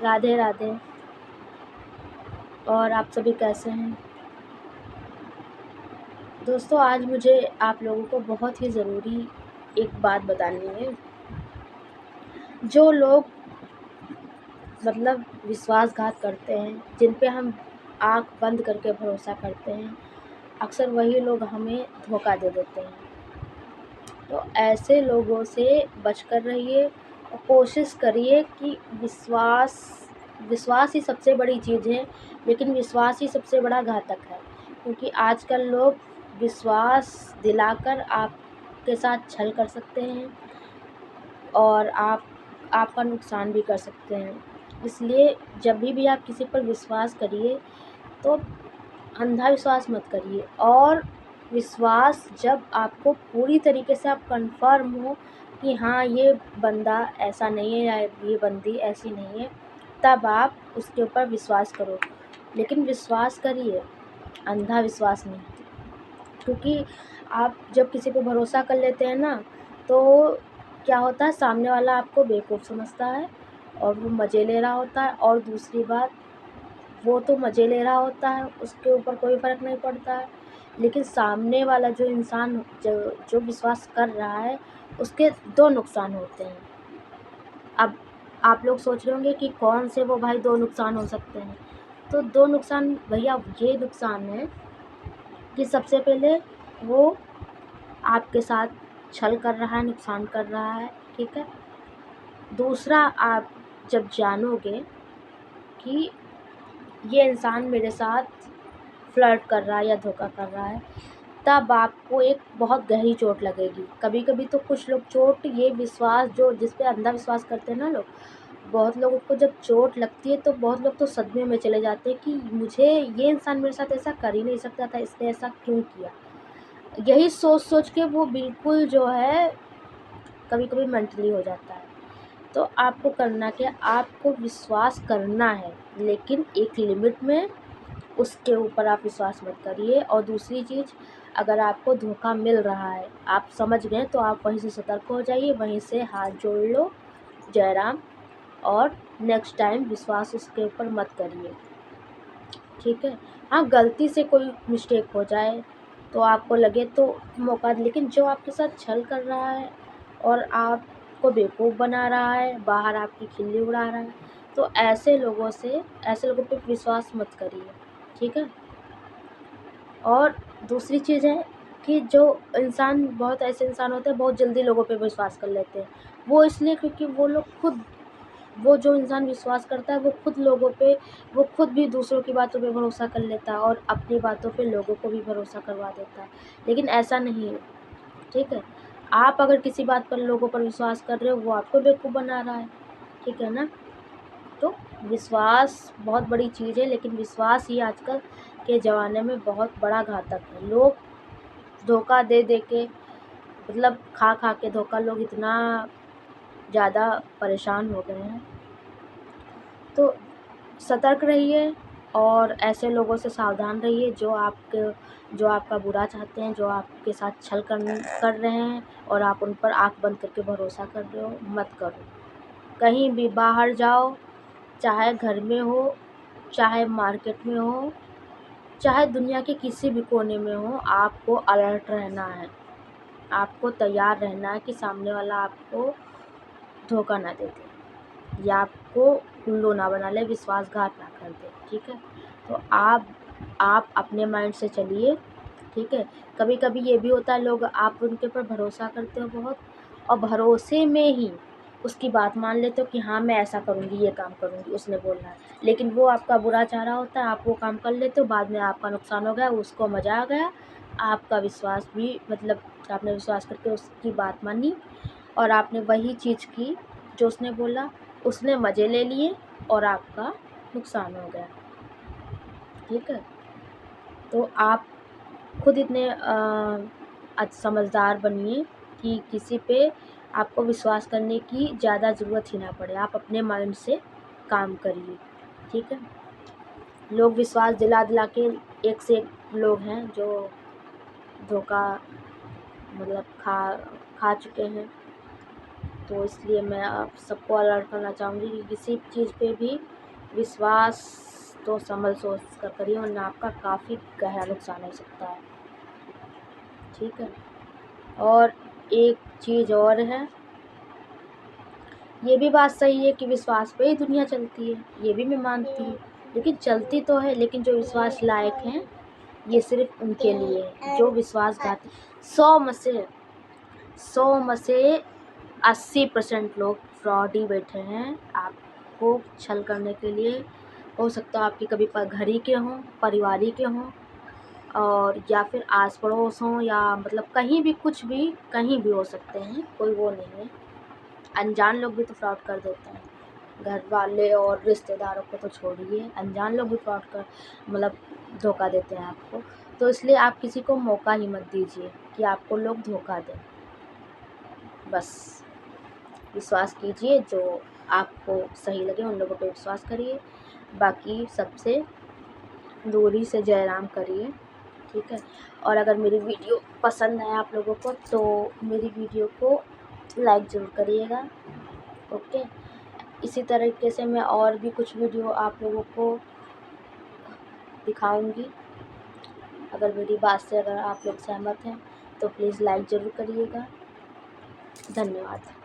राधे राधे। और आप सभी कैसे हैं? दोस्तों, आज मुझे आप लोगों को बहुत ही ज़रूरी एक बात बतानी है। जो लोग विश्वासघात करते हैं, जिन पे हम आँख बंद करके भरोसा करते हैं, अक्सर वही लोग हमें धोखा दे देते हैं। तो ऐसे लोगों से बचकर रहिए और कोशिश करिए कि विश्वास ही सबसे बड़ी चीज़ है, लेकिन विश्वास ही सबसे बड़ा घातक है। क्योंकि आजकल लोग विश्वास दिलाकर आपके साथ छल कर सकते हैं और आपका नुकसान भी कर सकते हैं। इसलिए जब भी आप किसी पर विश्वास करिए तो अंधा विश्वास मत करिए। और विश्वास जब आपको पूरी तरीके से आप कंफर्म हो कि हाँ, ये बंदा ऐसा नहीं है या ये बंदी ऐसी नहीं है, तब आप उसके ऊपर विश्वास करो। लेकिन विश्वास करिए, अंधा विश्वास नहीं। क्योंकि आप जब किसी पे भरोसा कर लेते हैं ना, तो क्या होता है, सामने वाला आपको बेवकूफ़ समझता है और वो मज़े ले रहा होता है। और दूसरी बात, वो तो मज़े ले रहा होता है, उसके ऊपर कोई फ़र्क नहीं पड़ता है। लेकिन सामने वाला जो इंसान जो जो विश्वास कर रहा है, उसके 2 नुकसान होते हैं। अब आप लोग सोच रहे होंगे कि कौन से वो भाई 2 नुकसान हो सकते हैं? तो 2 नुकसान भैया ये नुकसान है कि सबसे पहले वो आपके साथ छल कर रहा है, नुकसान कर रहा है, ठीक है? दूसरा, आप जब जानोगे कि ये इंसान मेरे साथ फ्लर्ट कर रहा है या धोखा कर रहा है, तब आपको एक बहुत गहरी चोट लगेगी। कभी-कभी तो कुछ लोग चोट ये विश्वास जो जिस पे अंधा विश्वास करते हैं ना लोग, बहुत लोगों को जब चोट लगती है तो बहुत लोग तो सदमे में चले जाते हैं कि मुझे ये इंसान मेरे साथ ऐसा कर ही नहीं सकता था, इसने ऐसा क्यों किया? यही सोच-सोच के वो बिल्कुल जो है कभी-कभी मेंटली हो जाता है। तो आपको करना क्या? आपको विश्वास करना है, लेकिन एक लिमिट में। उसके ऊपर आप विश्वास मत करिए। और दूसरी चीज़, अगर आपको धोखा मिल रहा है, आप समझ गए, तो आप वहीं से सतर्क हो जाइए, वहीं से हाथ जोड़ लो, जय राम। और नेक्स्ट टाइम विश्वास उसके ऊपर मत करिए, ठीक है? हाँ, गलती से कोई मिस्टेक हो जाए तो आपको लगे तो मौका, लेकिन जो आपके साथ छल कर रहा है और आपको बेवकूफ़ बना रहा है, बाहर आपकी खिल्ली उड़ा रहा है, तो ऐसे लोगों पे विश्वास मत करिए, ठीक है? और दूसरी चीज़ है कि जो इंसान, बहुत ऐसे इंसान होते हैं, बहुत जल्दी लोगों पे विश्वास कर लेते हैं। वो इसलिए क्योंकि वो जो इंसान विश्वास करता है, वो खुद भी दूसरों की बातों पे भरोसा कर लेता है और अपनी बातों पे लोगों को भी भरोसा करवा देता है। लेकिन ऐसा नहीं है, ठीक है? आप अगर किसी बात पर लोगों पर विश्वास कर रहे हो, वो आपको बेवकूफ़ बना रहा है, ठीक है ना? तो विश्वास बहुत बड़ी चीज़ है, लेकिन विश्वास ही आजकल के ज़माने में बहुत बड़ा घातक है। लोग धोखा दे दे के, खा खा के धोखा, लोग इतना ज़्यादा परेशान हो गए हैं। तो सतर्क रहिए और ऐसे लोगों से सावधान रहिए जो आपका बुरा चाहते हैं, जो आपके साथ छल कर रहे हैं और आप उन पर आँख बंद करके भरोसा कर रहे हो, मत करो। कहीं भी बाहर जाओ, चाहे घर में हो, चाहे मार्केट में हो, चाहे दुनिया के किसी भी कोने में हो, आपको अलर्ट रहना है। आपको तैयार रहना है कि सामने वाला आपको धोखा ना दे दे या आपको उल्लू ना बना ले, विश्वासघात ना कर दे, ठीक है? तो आप अपने माइंड से चलिए, ठीक है? कभी-कभी ये भी होता है, लोग आप उनके ऊपर भरोसा करते हो बहुत, और भरोसे में ही उसकी बात मान लेते हो कि हाँ, मैं ऐसा करूँगी, ये काम करूँगी, उसने बोला है। लेकिन वो आपका बुरा चाह रहा होता है, आप वो काम कर लेते हो, बाद में आपका नुकसान हो गया, उसको मज़ा आ गया, आपका विश्वास भी आपने विश्वास करके उसकी बात मानी और आपने वही चीज़ की जो उसने बोला, उसने मज़े ले लिए और आपका नुकसान हो गया, ठीक है? तो आप खुद इतने समझदार बनिए कि किसी पे आपको विश्वास करने की ज़्यादा ज़रूरत ही ना पड़े। आप अपने माइंड से काम करिए, ठीक है? लोग विश्वास दिला-दिला के, एक से एक लोग हैं जो धोखा खा खा चुके हैं। तो इसलिए मैं आप सबको अलर्ट करना चाहूँगी कि किसी चीज़ पे भी विश्वास तो संभल सोच कर करिए, वरना आपका काफ़ी गहरा नुकसान हो सकता है। ठीक है। और एक चीज़ और है, ये भी बात सही है कि विश्वास पे ही दुनिया चलती है, ये भी मैं मानती हूँ, लेकिन चलती तो है, लेकिन जो विश्वास लायक हैं ये सिर्फ उनके लिए है जो विश्वासघाती। 100 में से 80% लोग फ्रॉड ही बैठे हैं आपको छल करने के लिए। हो सकता है आपके कभी घर ही के हों, परिवार ही के हों, और या फिर आस पड़ोस हों, या मतलब कहीं भी, कुछ भी कहीं भी हो सकते हैं, कोई वो नहीं है। अनजान लोग भी तो फ्रॉड कर देते हैं, घर वाले और रिश्तेदारों को तो छोड़िए, अनजान लोग भी फ्रॉड कर मतलब धोखा देते हैं आपको। तो इसलिए आप किसी को मौका ही मत दीजिए कि आपको लोग धोखा दें। बस विश्वास कीजिए, जो आपको सही लगे उन लोगों पे विश्वास करिए, बाकी सबसे दूरी से जयराम करिए। ठीक है। और अगर मेरी वीडियो पसंद आए आप लोगों को तो मेरी वीडियो को लाइक ज़रूर करिएगा। ओके। इसी तरीके से मैं और भी कुछ वीडियो आप लोगों को दिखाऊंगी। अगर मेरी बात से अगर आप लोग सहमत हैं तो प्लीज़ लाइक ज़रूर करिएगा। धन्यवाद।